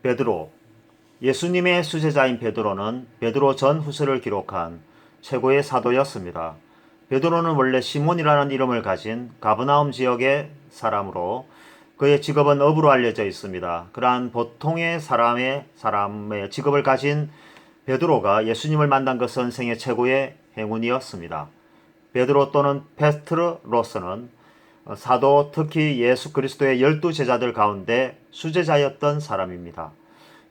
베드로, 예수님의 수제자인 베드로는 베드로 전 후서를 기록한 최고의 사도였습니다. 베드로는 원래 시몬이라는 이름을 가진 가버나움 지역의 사람으로 그의 직업은 어부로 알려져 있습니다. 그러한 보통의 사람의 직업을 가진 베드로가 예수님을 만난 것은 생애 최고의 행운이었습니다. 베드로 또는 페트로로서는 사도, 특히 예수 그리스도의 12제자들 가운데 수제자였던 사람입니다.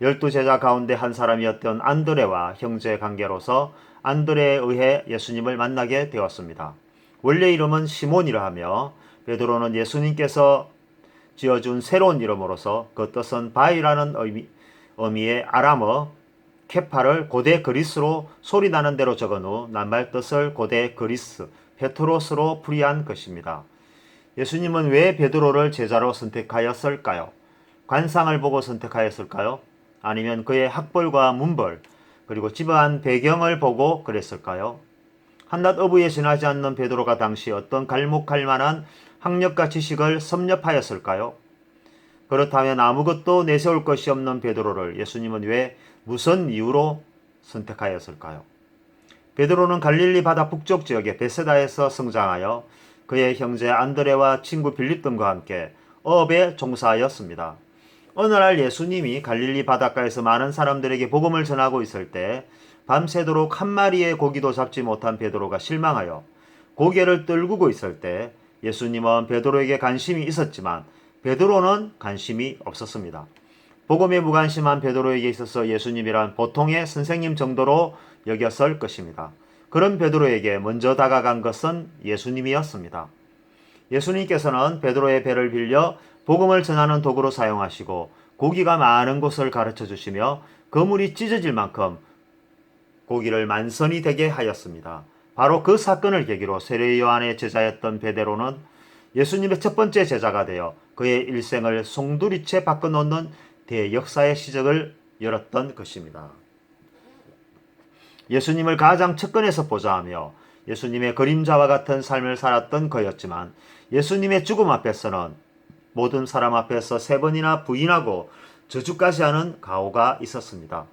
12제자 가운데 한 사람이었던 안드레와 형제 관계로서 안드레에 의해 예수님을 만나게 되었습니다. 원래 이름은 시몬이라 하며 베드로는 예수님께서 지어준 새로운 이름으로서 그 뜻은 바위라는 의미의 아람어 케파를 고대 그리스로 소리나는 대로 적은 후 낱말 뜻을 고대 그리스 페트로스로 풀이한 것입니다. 예수님은 왜 베드로를 제자로 선택하였을까요? 관상을 보고 선택하였을까요? 아니면 그의 학벌과 문벌 그리고 집안 배경을 보고 그랬을까요? 한낱 어부에 지나지 않는 베드로가 당시 어떤 갈목할 만한 학력과 지식을 섭렵하였을까요? 그렇다면 아무것도 내세울 것이 없는 베드로를 예수님은 왜 무슨 이유로 선택하였을까요? 베드로는 갈릴리 바다 북쪽 지역의 베세다에서 성장하여 그의 형제 안드레와 친구 빌립 등과 함께 어업에 종사하였습니다. 어느 날 예수님이 갈릴리 바닷가에서 많은 사람들에게 복음을 전하고 있을 때 밤새도록 한 마리의 고기도 잡지 못한 베드로가 실망하여 고개를 떨구고 있을 때 예수님은 베드로에게 관심이 있었지만 베드로는 관심이 없었습니다. 복음에 무관심한 베드로에게 있어서 예수님이란 보통의 선생님 정도로 여겼을 것입니다. 그런 베드로에게 먼저 다가간 것은 예수님이었습니다. 예수님께서는 베드로의 배를 빌려 복음을 전하는 도구로 사용하시고 고기가 많은 곳을 가르쳐 주시며 그물이 찢어질 만큼 고기를 만선이 되게 하였습니다. 바로 그 사건을 계기로 세례 요한의 제자였던 베드로는 예수님의 첫 번째 제자가 되어 그의 일생을 송두리째 바꿔놓는 대역사의 시작을 열었던 것입니다. 예수님을 가장 측근에서 보좌하며 예수님의 그림자와 같은 삶을 살았던 그였지만 예수님의 죽음 앞에서는 모든 사람 앞에서 3번이나 부인하고 저주까지 하는 가오가 있었습니다.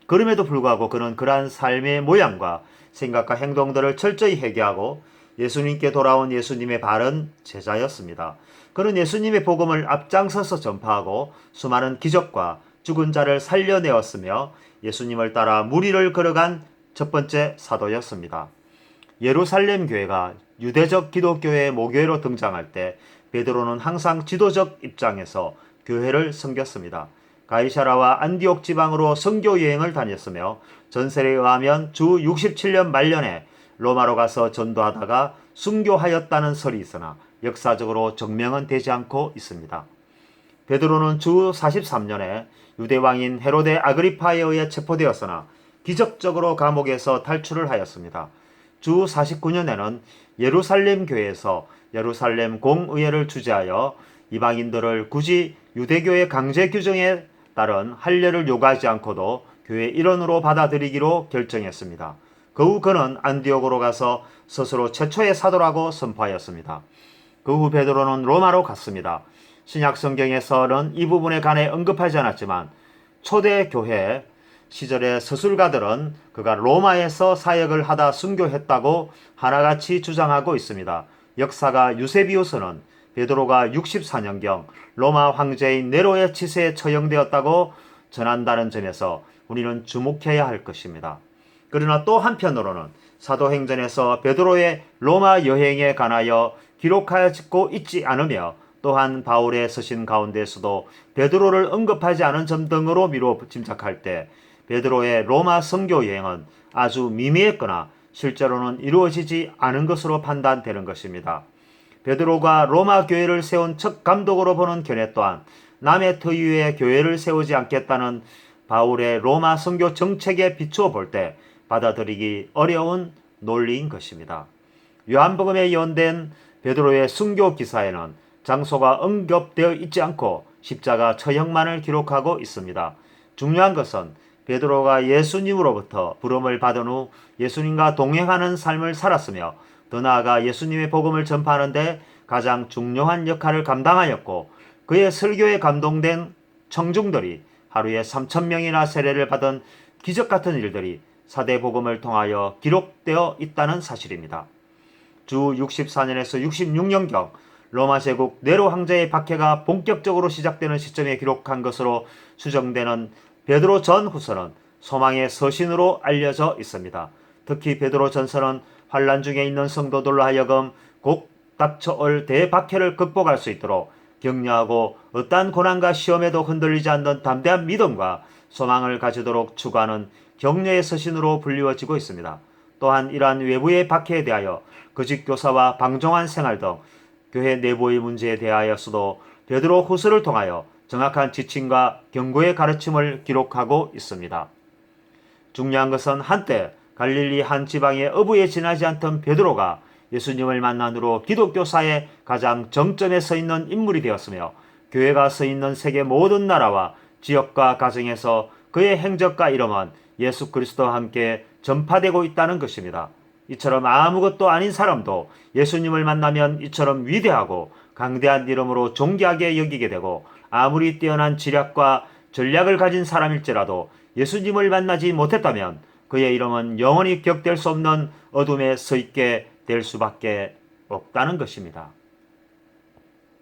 그럼에도 불구하고 그는 그러한 삶의 모양과 생각과 행동들을 철저히 회개하고 예수님께 돌아온 예수님의 바른 제자였습니다. 그는 예수님의 복음을 앞장서서 전파하고 수많은 기적과 죽은 자를 살려내었으며 예수님을 따라 무리를 걸어간 첫 번째 사도였습니다. 예루살렘 교회가 유대적 기독교의 모교회로 등장할 때 베드로는 항상 지도적 입장에서 교회를 섬겼습니다. 가이사라와 안디옥 지방으로 선교 여행을 다녔으며 전설에 의하면 주 67년 말년에 로마로 가서 전도하다가 순교하였다는 설이 있으나 역사적으로 증명은 되지 않고 있습니다. 베드로는 주 43년에 유대왕인 헤로데 아그리파에 의해 체포되었으나 기적적으로 감옥에서 탈출을 하였습니다. 주 49년에는 예루살렘 교회에서 예루살렘 공의회를 주재하여 이방인들을 굳이 유대교의 강제 규정에 따른 할례를 요구하지 않고도 교회 일원으로 받아들이기로 결정했습니다. 그 후 그는 안디옥으로 가서 스스로 최초의 사도라고 선포하였습니다. 그 후 베드로는 로마로 갔습니다. 신약 성경에서는 이 부분에 관해 언급하지 않았지만 초대 교회 시절의 서술가들은 그가 로마에서 사역을 하다 순교했다고 하나같이 주장하고 있습니다. 역사가 유세비우스는 베드로가 64년경 로마 황제인 네로의 치세에 처형되었다고 전한다는 점에서 우리는 주목해야 할 것입니다. 그러나 또 한편으로는 사도행전에서 베드로의 로마 여행에 관하여 기록하고 있지 않으며 또한 바울의 서신 가운데서도 베드로를 언급하지 않은 점 등으로 미루어 짐작할 때 베드로의 로마 선교 여행은 아주 미미했거나 실제로는 이루어지지 않은 것으로 판단되는 것입니다. 베드로가 로마 교회를 세운 첫 감독으로 보는 견해 또한 남의 터 위에 교회를 세우지 않겠다는 바울의 로마 선교 정책에 비추어 볼 때 받아들이기 어려운 논리인 것입니다. 요한복음에 예언된 베드로의 순교 기사에는 장소가 언급되어 있지 않고 십자가 처형만을 기록하고 있습니다. 중요한 것은 베드로가 예수님으로부터 부름을 받은 후 예수님과 동행하는 삶을 살았으며 더 나아가 예수님의 복음을 전파하는 데 가장 중요한 역할을 감당하였고 그의 설교에 감동된 청중들이 하루에 3,000명이나 세례를 받은 기적 같은 일들이 사대복음을 통하여 기록되어 있다는 사실입니다. 주 64년에서 66년경 로마 제국 네로 황제의 박해가 본격적으로 시작되는 시점에 기록한 것으로 추정되는 베드로 전후서는 소망의 서신으로 알려져 있습니다. 특히 베드로 전서는 환란 중에 있는 성도들로 하여금 곧 닥쳐올 대박해를 극복할 수 있도록 격려하고 어떠한 고난과 시험에도 흔들리지 않는 담대한 믿음과 소망을 가지도록 추구하는 격려의 서신으로 불리워지고 있습니다. 또한 이러한 외부의 박해에 대하여 거짓 교사와 방종한 생활 등 교회 내부의 문제에 대하여서도 베드로 후서를 통하여 정확한 지침과 경고의 가르침을 기록하고 있습니다. 중요한 것은 한때 갈릴리 한 지방의 어부에 지나지 않던 베드로가 예수님을 만난 후로 기독교사의 가장 정점에 서 있는 인물이 되었으며 교회가 서 있는 세계 모든 나라와 지역과 가정에서 그의 행적과 이름은 예수 그리스도와 함께 전파되고 있다는 것입니다. 이처럼 아무것도 아닌 사람도 예수님을 만나면 이처럼 위대하고 강대한 이름으로 존귀하게 여기게 되고 아무리 뛰어난 지략과 전략을 가진 사람일지라도 예수님을 만나지 못했다면 그의 이름은 영원히 격될 수 없는 어둠에 서 있게 될 수밖에 없다는 것입니다.